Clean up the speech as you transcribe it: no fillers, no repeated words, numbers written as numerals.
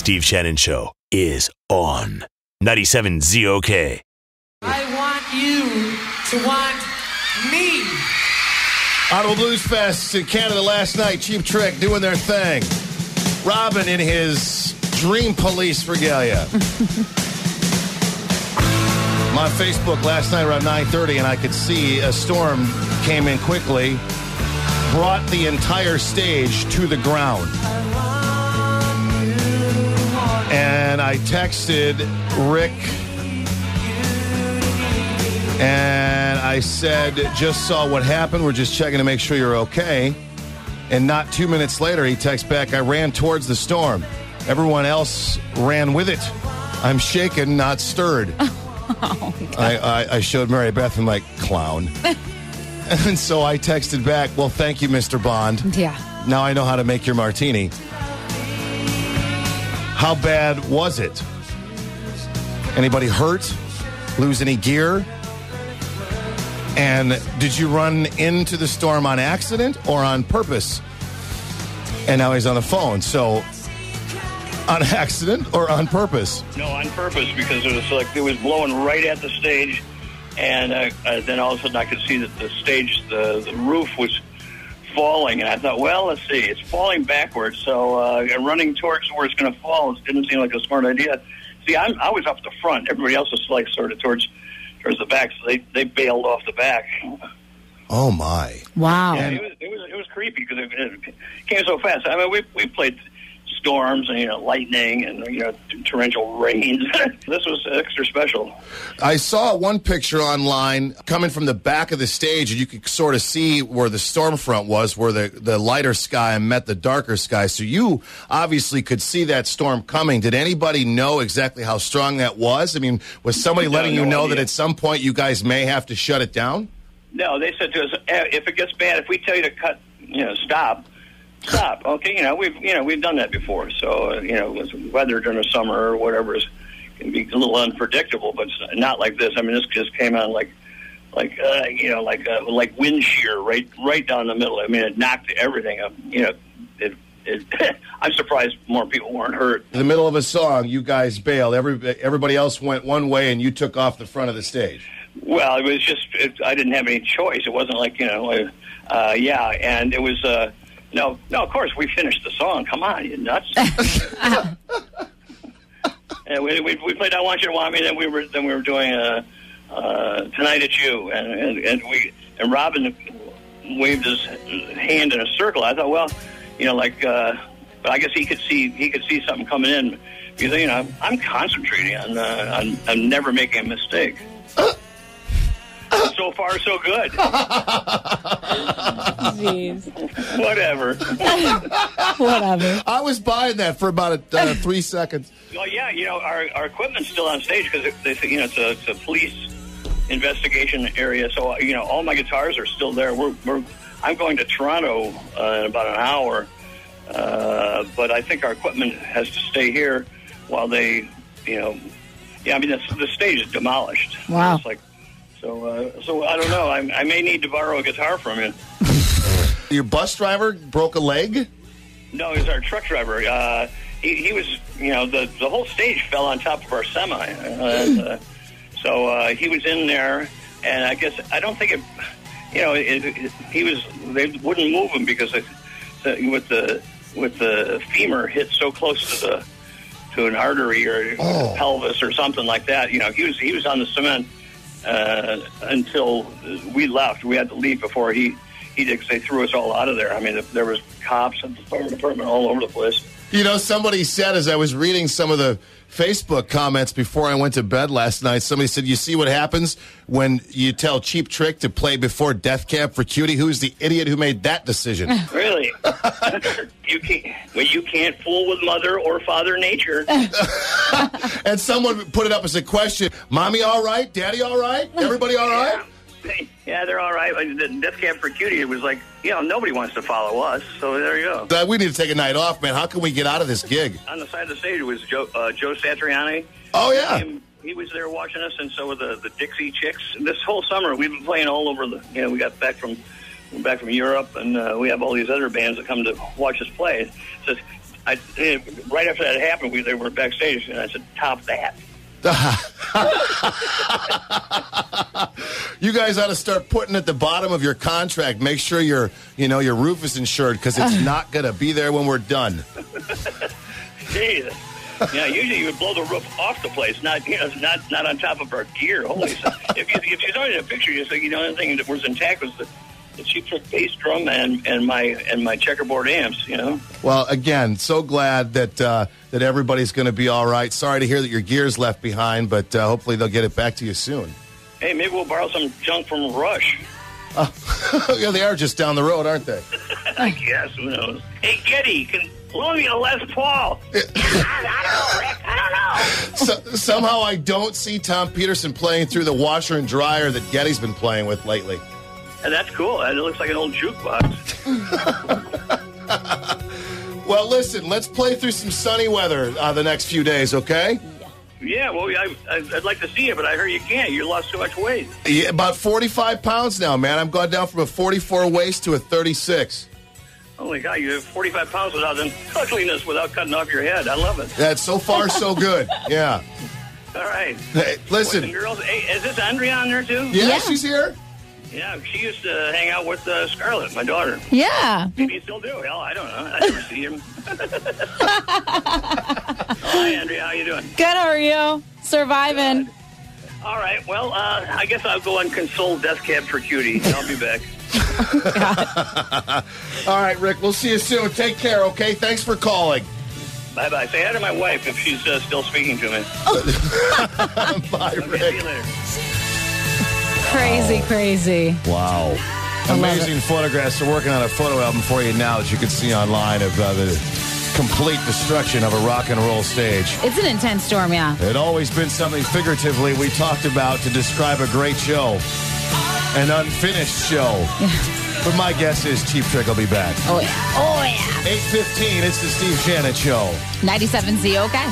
Steve Shannon Show is on 97 ZOK. I want you to want me. Ottawa Blues Fest in Canada last night. Cheap Trick doing their thing. Robin in his Dream Police regalia. I'm on Facebook last night around 9:30, and I could see a storm came in quickly, brought the entire stage to the ground. And I texted Rick, and I said, just saw what happened. We're just checking to make sure you're okay. And not 2 minutes later, he texts back, I ran towards the storm. Everyone else ran with it. I'm shaken, not stirred. Oh, I showed Mary Beth and like, clown. And so I texted back, well, thank you, Mr. Bond. Yeah. Now I know how to make your martini. How bad was it? Anybody hurt? Lose any gear? And did you run into the storm on accident or on purpose? And now he's on the phone. So, on accident or on purpose? No, on purpose, because it was blowing right at the stage, and then all of a sudden I could see that the stage, the roof was falling, and I thought, well, let's see, it's falling backwards, so running towards where it's going to fall didn't seem like a smart idea. See, I was up the front. Everybody else was like sort of towards the back, so they bailed off the back. Oh my! Wow! Yeah, it was creepy because it came so fast. I mean, we played storms and lightning and torrential rains. This was extra special. I saw one picture online coming from the back of the stage, and you could sort of see where the storm front was, where the lighter sky met the darker sky. So you obviously could see that storm coming. Did anybody know exactly how strong that was? I mean, was somebody letting you know that at some point you guys may have to shut it down? No, they said to us, if it gets bad, if we tell you to cut, stop. Okay, we've done that before. So, with weather during the summer or whatever can be a little unpredictable, but it's not like this. I mean, this just came on like wind shear right down the middle. I mean, it knocked everything up. I'm surprised more people weren't hurt. In the middle of a song, you guys bailed. Everybody else went one way, and you took off the front of the stage. Well, it was just I didn't have any choice. It wasn't like and it was. No, of course, we finished the song. Come on, you nuts. And we played I Want You to Want Me, then we were doing Tonight It's You, and Robin waved his hand in a circle. I thought, well, but I guess he could see something coming in because I'm concentrating on never making a mistake. So far, so good. Jeez. Whatever. Whatever. I was buying that for about 3 seconds. Well, yeah, our equipment's still on stage because it's a police investigation area. So all my guitars are still there. I'm going to Toronto in about an hour, but I think our equipment has to stay here while they, the stage is demolished. Wow. It's like. So I don't know. I may need to borrow a guitar from you. Your bus driver broke a leg? No, he's our truck driver. He was, the whole stage fell on top of our semi. So he was in there, and I don't think they wouldn't move him because with the femur hit so close to an artery or pelvis or something like that. He was on the cement. Until we left. We had to leave before he did, because they threw us all out of there. I mean, there was cops and the fire department all over the place. Somebody said, as I was reading some of the Facebook comments before I went to bed last night, somebody said, you see what happens when you tell Cheap Trick to play before Death Cab for Cutie? Who's the idiot who made that decision? Really? You can't fool with Mother or Father Nature. And someone put it up as a question, Mommy all right? Daddy all right? Everybody all right? Yeah, they're all right. The Death Cab for Cutie, it was like, nobody wants to follow us, so there you go. We need to take a night off, man. How can we get out of this gig? On the side of the stage was Joe Satriani. Oh, yeah. He was there watching us, and so were the Dixie Chicks. This whole summer, we've been playing all over we got back from Europe, and we have all these other bands that come to watch us play. So right after that happened, they were backstage, and I said, "Top that." You guys ought to start putting at the bottom of your contract. Make sure your roof is insured because it's not going to be there when we're done. Jeez. Yeah, usually you would blow the roof off the place, not on top of our gear. Holy stuff. If you saw it in a picture, you think the only thing that was intact was the Cheap Trick bass drum and my checkerboard amps. Well, again, so glad that everybody's going to be all right. Sorry to hear that your gear's left behind, but hopefully they'll get it back to you soon. Hey, maybe we'll borrow some junk from Rush. Yeah, they are just down the road, aren't they? I guess. Who knows? Hey, Getty, can loan me a Les Paul? I don't know, Rick. I don't know. Somehow I don't see Tom Peterson playing through the washer and dryer that Getty's been playing with lately. And that's cool. It looks like an old jukebox. Well, listen, let's play through some sunny weather the next few days, okay? Yeah, well, I'd like to see you, but I heard you can't. You lost too much weight. Yeah, about 45 pounds now, man. I'm gone down from a 44 waist to a 36. Holy God, you have 45 pounds without ugliness, without cutting off your head. I love it. That's so far so good. Yeah. All right. Hey, listen. Boys and girls, hey, is this Andrea on there too? Yeah, she's here. Yeah, she used to hang out with Scarlett, my daughter. Yeah. Maybe you still do. Hell, I don't know. I never see him. Hi, Andrea. How you doing? Good, how are you? Surviving. Good. All right. Well, I guess I'll go on console Death Cab for Cutie. I'll be back. All right, Rick. We'll see you soon. Take care, okay? Thanks for calling. Bye-bye. Say hi to my wife if she's still speaking to me. Bye, Okay, Rick. see you later. Crazy. Wow. Amazing photographs. They're working on a photo album for you now that you can see online of the complete destruction of a rock and roll stage. It's an intense storm, yeah. It always been something figuratively we talked about to describe a great show. An unfinished show. But my guess is Cheap Trick will be back. Oh, yeah. 8:15, it's the Steve Shannon Show. 97 Z, okay.